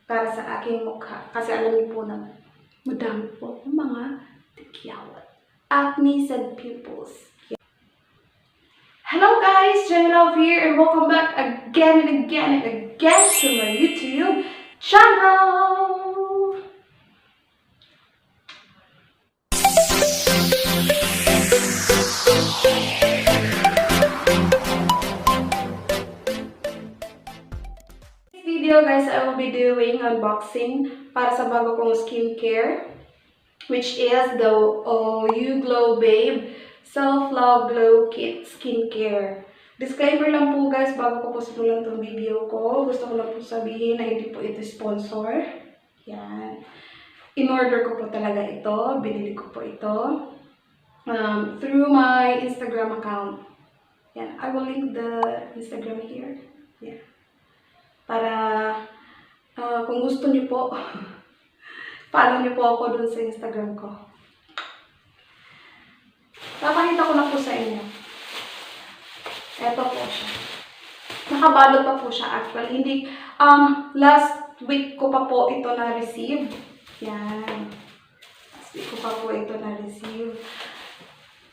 para sa aking mukha. Kasi alam niyo po na madami po ang mga tikyawat, acne and pimples. Hello guys, jnlove here and welcome back again and again and again to my YouTube channel. This video guys, I will be doing unboxing para sa bago kong skincare, which is the You Glow Babe Self-Love Glow Kit Skincare. Disclaimer lang po guys, bago ko po simulan itong video ko, gusto ko lang po sabihin na hindi po ito sponsor. Yan. In-order ko po talaga ito, binili ko po ito through my Instagram account. Yan. I will link the Instagram here. Yan. Para kung gusto niyo po, follow niyo po ako dun sa Instagram ko. Papakita ko na po sa inyo. Ito po siya. Nakabalot pa po siya actually. Hindi, last week ko pa po ito na-receive. Yan. Last week ko pa po ito na-receive.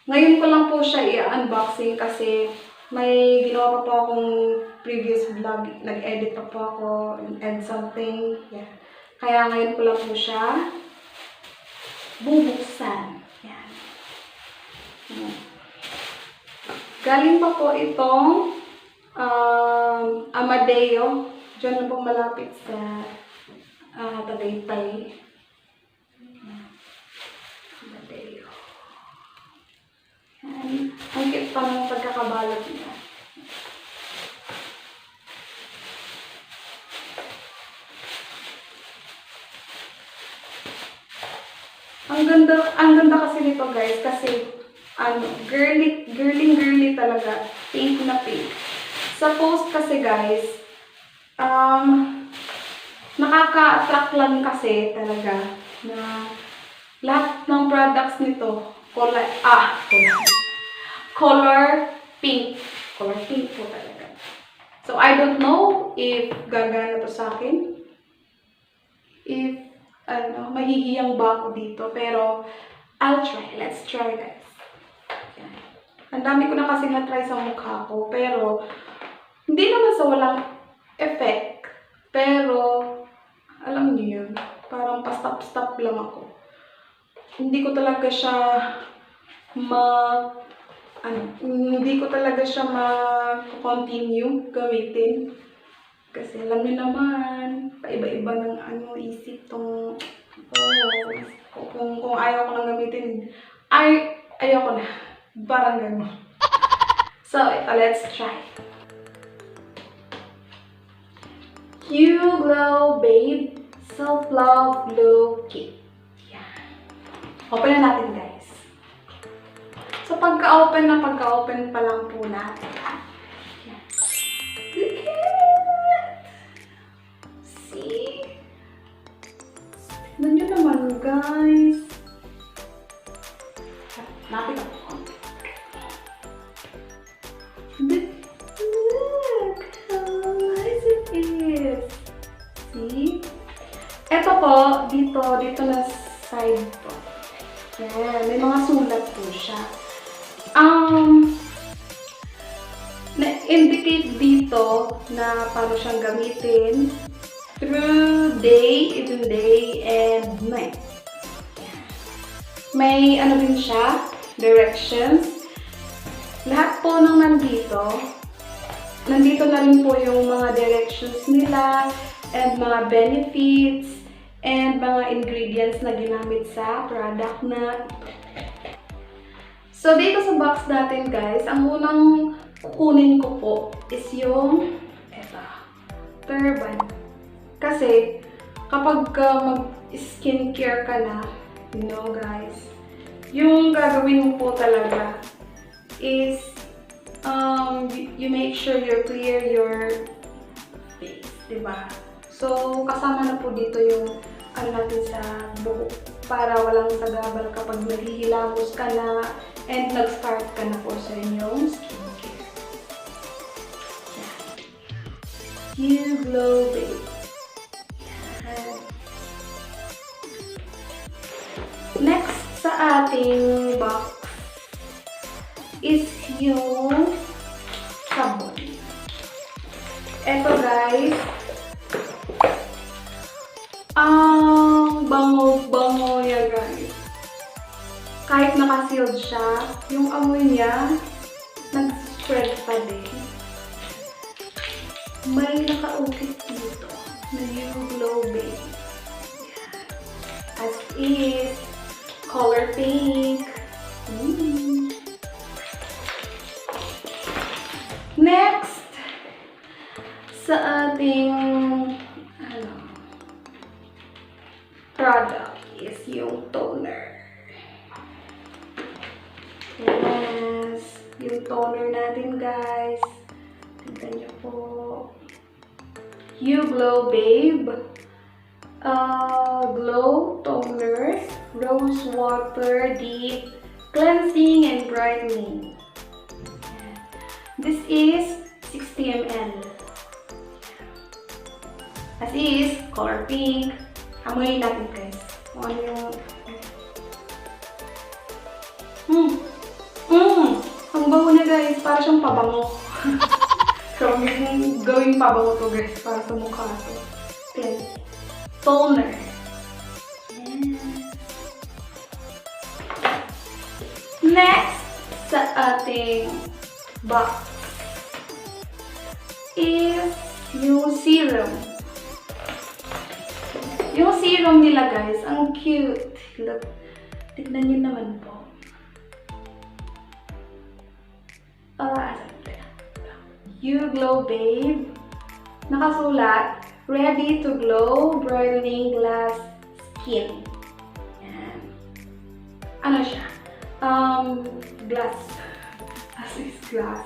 Ngayon ko lang po siya i-unboxing kasi may ginawa pa po akong previous vlog. Nag-edit pa po ako and something. Yeah. Kaya ngayon ko lang po siya bubuksan. Yan. Galing pa po itong AMADEO. Diyan na po malapit sa Tagaytay. AMADEO. Yan. Ang cute pa ng pagkakabalot niya. Ang ganda kasi nito guys, kasi girly talaga, pink na pink. Sa post kasi guys, nakaka-attract lang kasi talaga na lahat ng products nito, color pink po talaga. So I don't know if gagana to sa akin, if mahihiyang ba ako dito, pero I'll try. Let's try guys. Yan. Ang dami ko na kasi na-try sa mukha ko, pero hindi naman sa walang effect. Pero alam niyo yun, parang pa-stop lang ako. Hindi ko talaga siya ma-continue gamitin. Kasi alam niyo naman, paiba-iba ng isip tong kung ayaw ko nang gamitin, ayaw ko na. Parang gano'n. So, let's try. You Glow Babe Self-Love Glow Kit. Yan. Open na natin guys. So, pagka-open pa lang po natin. Yan. Look at it! See? Tignan nyo naman guys. Lapit ako. Look how nice it is. See? Ito po, dito na side po. Yan, may mga sulat po siya. Na-indicate dito na paano siyang gamitin through day, even day, and night. May din siya, directions. Lahat po ng nandito na rin po yung mga directions nila, and mga benefits, and mga ingredients na ginamit sa product na ito. So, dito sa box natin guys, ang unang kukunin ko po is yung turban. Kasi, kapag mag-skincare ka na, you know guys, yung gagawin mo po talaga is you make sure you clear your face, diba? So, kasama na po dito yung natin sa buhok para walang sagabal kapag naghihilamos ka na and nag-start ka na po sa inyong skincare. You Glow Babe. Yan. ating box is yung sabon. Eto guys, ang bango-bango niya guys. Kahit naka-sealed siya, yung amoy niya, nag-spread pa din. May naka-ukit dito na yung glow base. As is, color pink. Next, sa ating product is yung toner. Yes, yung toner natin guys. Tignan niyo po. You Glow Babe. Glow Toner. Rose Water Deep Cleansing and Brightening. This is 60 ml. As is, color pink. Amoy natin guys. Kung ano yung... Ang bango niya guys. Para siyang pabango. So, gawing pabango to guys. Para sa mukha to. Okay. Toner. Next, sa ating box is yung serum. Yung serum nila guys, ang cute. Look, tignan nyo naman po. You Glow Babe. Nakasulat, ready to glow, brightening glass skin. Yan. Ano siya? Glass. As is glass.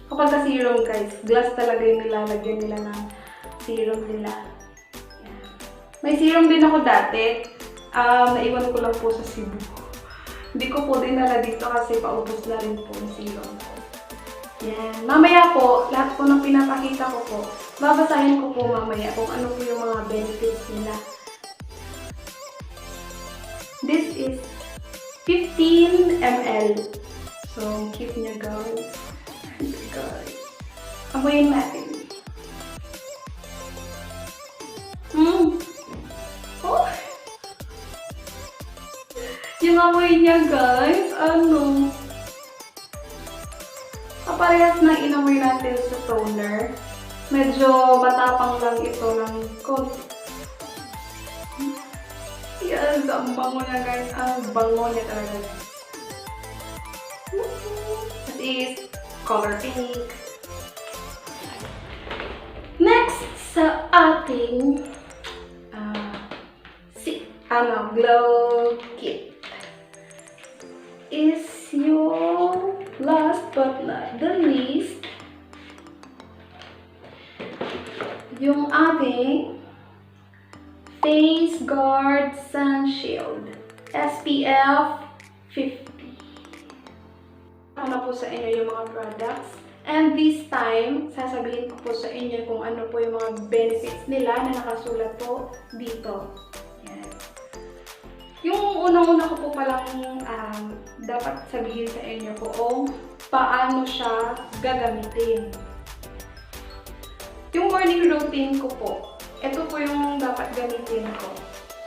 Kapag ka serum guys, glass talaga yung nilalagyan nila ng serum nila. Yan. May serum din ako dati. Naiwan ko lang po sa Cebu. Hindi ko po dinala dito kasi paubos na rin po yung serum ko. Yan. Mamaya po, lahat po ng pinapakita ko po, babasahin ko po mamaya kung ano po yung mga benefits nila. This is 15 ml. So, keep niya guys. Amoyin natin. Oh! Yung amoy niya guys, ano? Parehas na inamoy natin sa toner. Medyo matapang lang ito ng konti. Yes, ang bango niya guys. Ang bango niya talaga. That is color pink. Next sa ating glow kit is yung last but not the least, yung ating Face Guard Sun Shield SPF 50. Ano po sa inyo yung mga products. And this time, sasabihin ko po sa inyo kung ano po yung mga benefits nila na nakasulat po dito. Yan. Yung unang-una ko po palang dapat sabihin sa inyo kung paano siya gagamitin. Yung morning routine ko po, ito po yung dapat gamitin ko.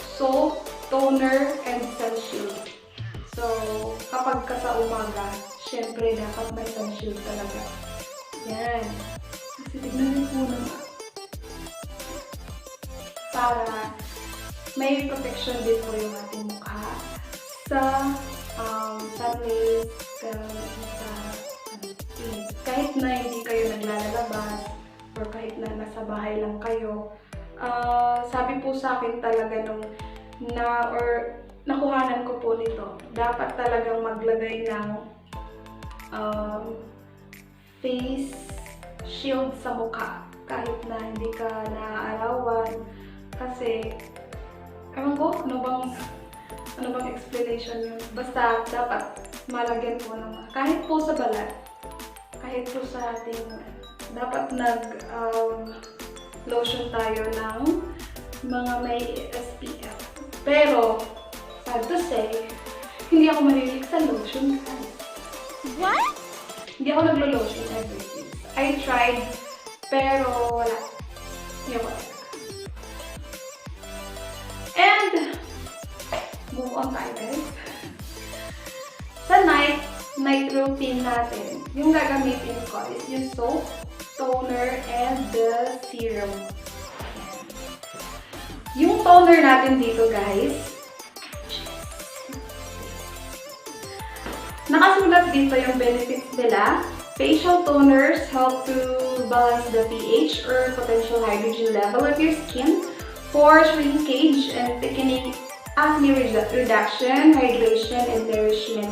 Soap, toner, and sun shield. So, kapag ka sa umaga, syempre dapat may sun shield talaga. Yan. Kasi tignan niyo po naman. Para may protection din po yung ating mukha sa sun rays, kahit na hindi kayo naglalabas or kahit na nasa bahay lang kayo. Sabi po sa akin talaga nung nakuhanan ko po nito, dapat talagang maglagay ng face shield sa mukha kahit na hindi ka naaarawan kasi ewan ko, ano bang explanation yun? Basta dapat malagyan po ng kahit po sa balat, kahit po sa ating dapat lotion tayo ng mga may SPF. Pero sad to say, Hindi ako mahilig sa lotion, guys. What? Hindi ako naglo-lotion ever since. I tried, pero wala. Hindi ako talaga. And, move on tayo, guys. Sa night routine natin, yung gagamitin ko is yung soap, toner, and the serum. Yung toner natin dito, guys, nakasulat dito yung benefits nila. Facial toners help to balance the pH or potential hydrogen level of your skin, pore shrinkage, and thickening, acne reduction, hydration, and nourishment.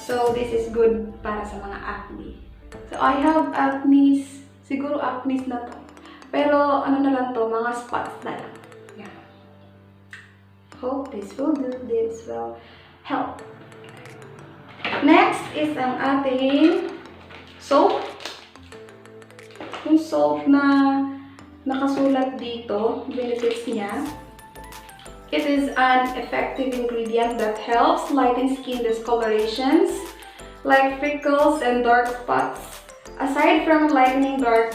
So, this is good para sa mga acne. So, I have acne. Siguro acne na to. Pero, ano na lang to, mga spots na lang. Yeah. Hope this will do. This will help. Next is ang ating soap. Yung soap na nakasulat dito, benefits niya. It is an effective ingredient that helps lighten skin discolorations like freckles and dark spots. Aside from lightening dark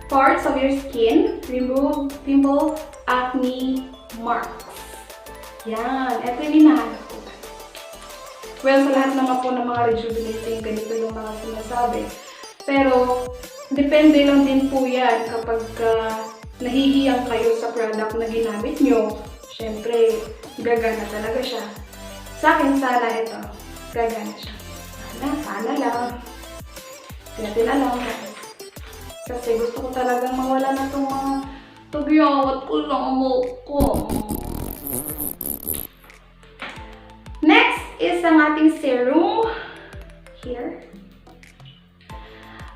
parts of your skin, remove pimple, acne, marks. Yan, ito yung hinahanap ko. Well, sa lahat naman po ng mga rejuvenating, ganito yung mga sinasabi. Pero, depende lang din po yan kapag nahihiyang kayo sa product na ginamit nyo. Siyempre, gagana talaga siya. Sa akin, sana ito. Gagana siya. Sana lang. Natin na lang. Kasi gusto ko talagang mawala na itong mga tagyawat ko lang mo ko. Next is ang ating serum. Here.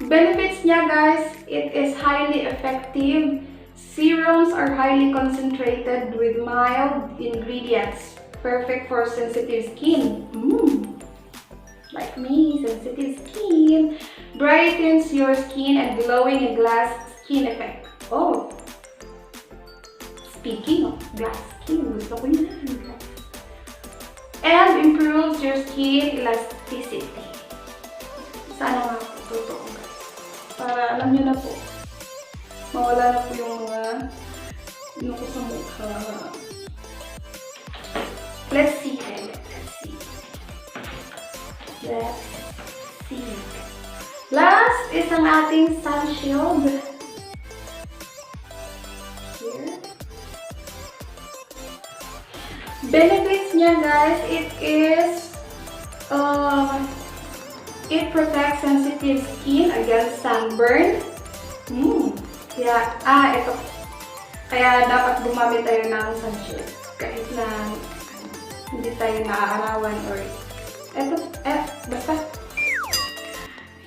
Benefits niya, guys, it is highly effective. Serums are highly concentrated with mild ingredients, perfect for sensitive skin. Like me, sensitive skin. Brightens your skin and glowing and glass skin effect. Oh! Speaking of glass skin, gusto ko yun. And improves your skin elasticity. Sana nga po, totoo. Para alam nyo na po. Mawala na po yung mga ko sa mukha. Let's see. Let's see. Last is ang ating sun shield. Here. Benefits niya, guys, it protects sensitive skin against sunburn. Ito. Kaya dapat gumamit tayo ng sunshield. Kahit na hindi tayo naaarawan or basta.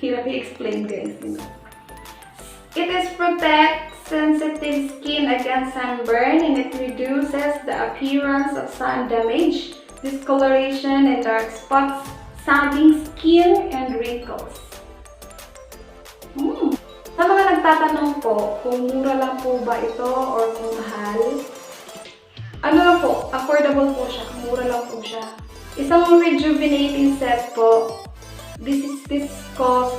Hirap i-explain, guys. It is protect sensitive skin against sunburn and it reduces the appearance of sun damage, discoloration, and dark spots, sagging skin, and wrinkles. Sa mga nagtatanong po kung mura lang po ba ito or kung mahal, ano lang po, affordable po siya, mura lang po siya. Isang rejuvenating set po, this cost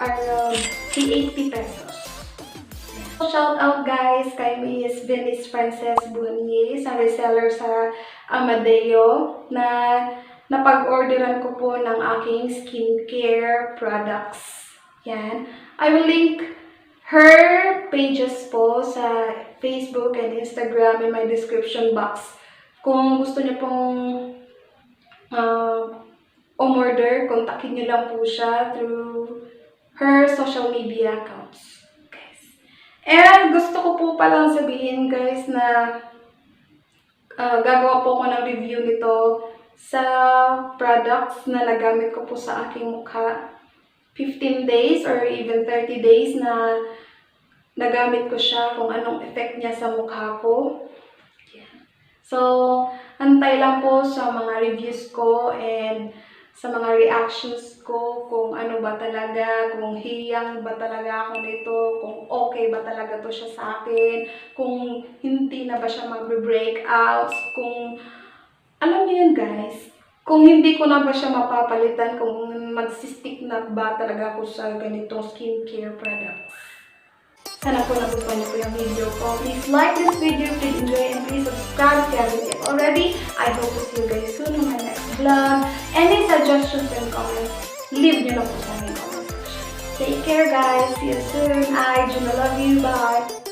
around 80 pesos. Shout out, guys, kay Miss Venice Frances Bunye, sa reseller sa AMADEO, na napag-orderan ko po ng aking skincare products. Yan. I will link her pages po sa Facebook and Instagram in my description box. Kung gusto niyo pong umorder, kontakin niyo lang po siya through her social media accounts. Guys. And gusto ko po palang sabihin, guys, na gagawa po ko ng review nito sa products na nagamit ko po sa aking mukha. 15 days or even 30 days na nagamit ko siya, kung anong effect niya sa mukha ko. Yeah. So, antay lang po sa mga reviews ko and sa mga reactions ko, kung ano ba talaga, kung hiyang ba talaga ako nito, kung okay ba talaga to siya sa akin, kung hindi na ba siya mag-breakouts, kung alam niyo yun, guys, kung hindi ko na ba siya mapapalitan, kung magsistick na ba talaga ako sa ganitong skincare products. Sana po nagustuhan niyo po yung video ko. Please like this video, please enjoy, and please subscribe if you haven't yet already. I hope to see you guys soon on my next vlog. Any suggestions and comments, leave nyo na po sa aming comment section. Take care guys. See you soon. I jnlove you. Bye.